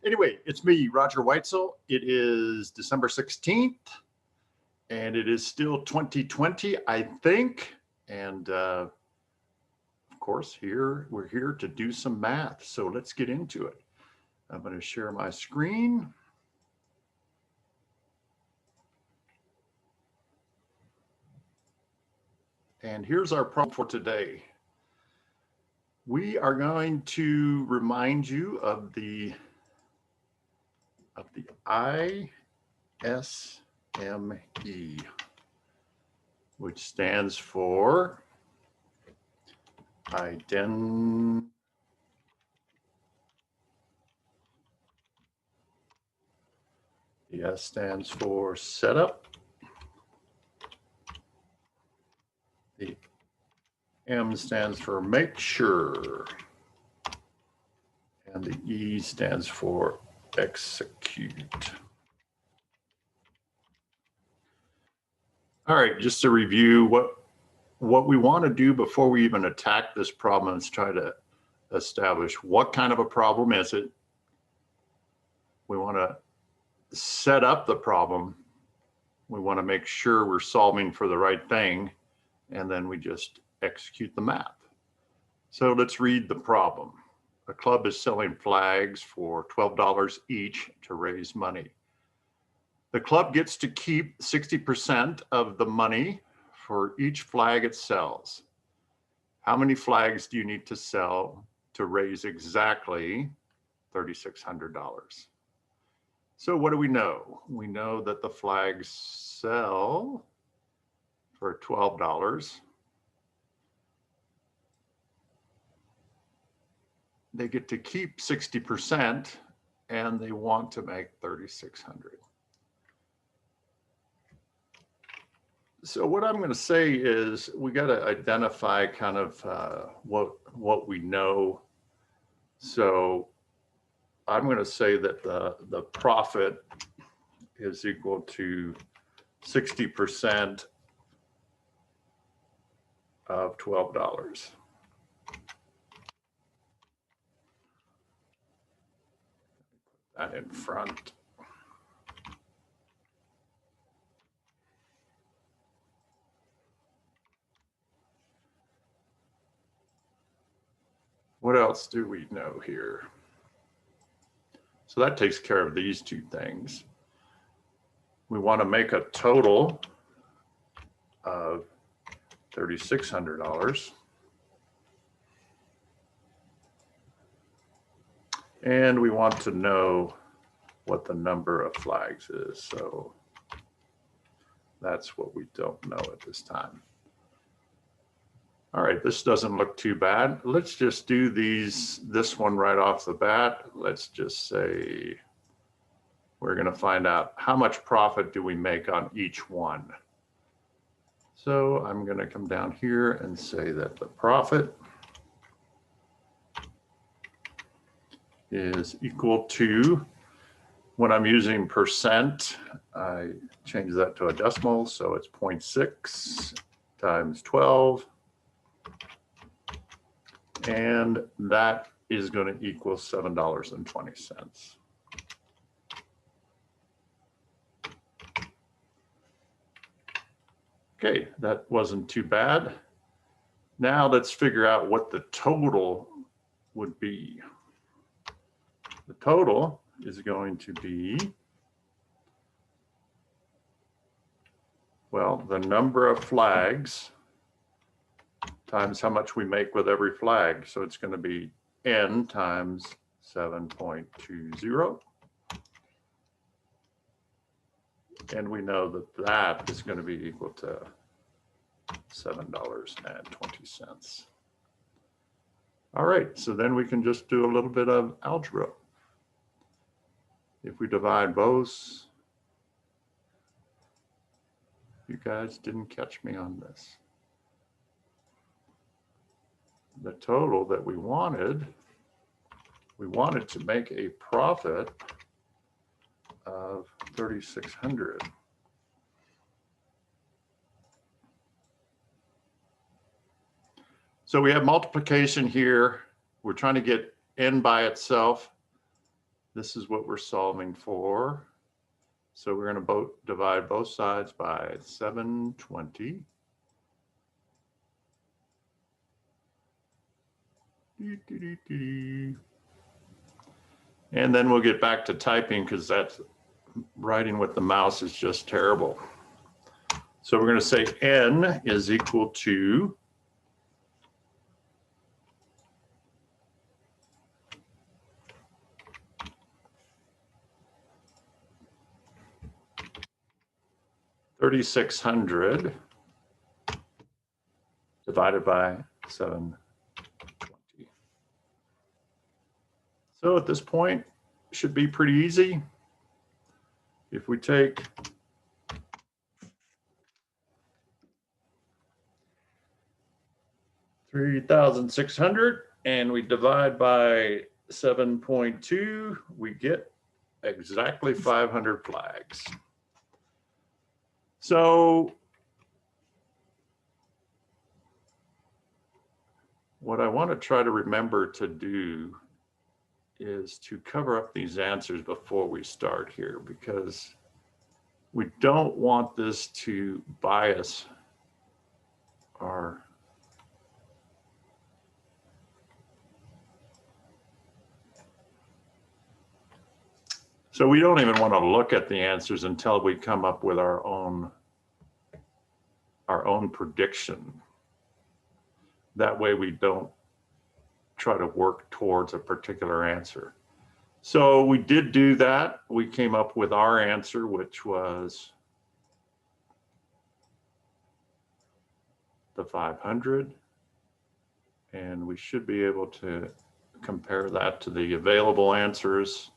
Anyway, it's me, Roger Weitzel. It is December 16th, and it is still 2020, I think. And of course, we're here to do some math. So let's get into it. I'm going to share my screen. And here's our problem for today. We are going to remind you of the ISME, which stands for The S stands for setup. The M stands for make sure. And the E stands for execute. All right, just to review what we want to do before we even attack this problem is try to establish what kind of a problem is it. We want to set up the problem. We want to make sure we're solving for the right thing, and then we just execute the math. So let's read the problem. A club is selling flags for $12 each to raise money. The club gets to keep 60% of the money for each flag it sells. How many flags do you need to sell to raise exactly $3,600? So what do we know? We know that the flags sell for $12. They get to keep 60% and they want to make 3,600. So what I'm going to say is we got to identify kind of what we know. So I'm going to say that the profit is equal to 60% of $12. That in front. What else do we know here? So that takes care of these two things. We want to make a total of $3,600. And we want to know what the number of flags is. So that's what we don't know at this time. All right, this doesn't look too bad. Let's just do this one right off the bat. Let's just say we're going to find out how much profit do we make on each one. So I'm going to come down here and say that the profit is equal to, when I'm using percent, I change that to a decimal, so it's 0.6 times 12. And that is going to equal $7.20. Okay, that wasn't too bad. Now let's figure out what the total would be. The total is going to be, well, the number of flags times how much we make with every flag. So it's going to be N times 7.20. And we know that that is going to be equal to $7.20. All right, so then we can just do a little bit of algebra. If we divide both, you guys didn't catch me on this. The total that we wanted to make a profit of 3,600. So we have multiplication here. We're trying to get n by itself. This is what we're solving for. So we're going to divide both sides by 720. And then we'll get back to typing because that's writing with the mouse is just terrible. So we're going to say n is equal to $3,600 divided by 720. So at this point, it should be pretty easy. If we take $3,600 and we divide by 7.2, we get exactly 500 flags. So what I want to try to remember to do is to cover up these answers before we start here, because we don't want this to bias our so we don't even want to look at the answers until we come up with our own prediction. That way we don't try to work towards a particular answer. So we did do that. We came up with our answer, which was the 500. And we should be able to compare that to the available answers.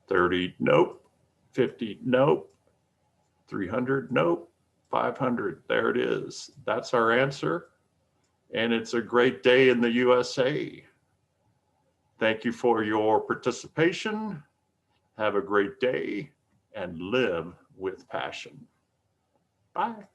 30, nope. 50, nope. 300, nope. 500, there it is. That's our answer. And it's a great day in the USA. Thank you for your participation. Have a great day and live with passion. Bye.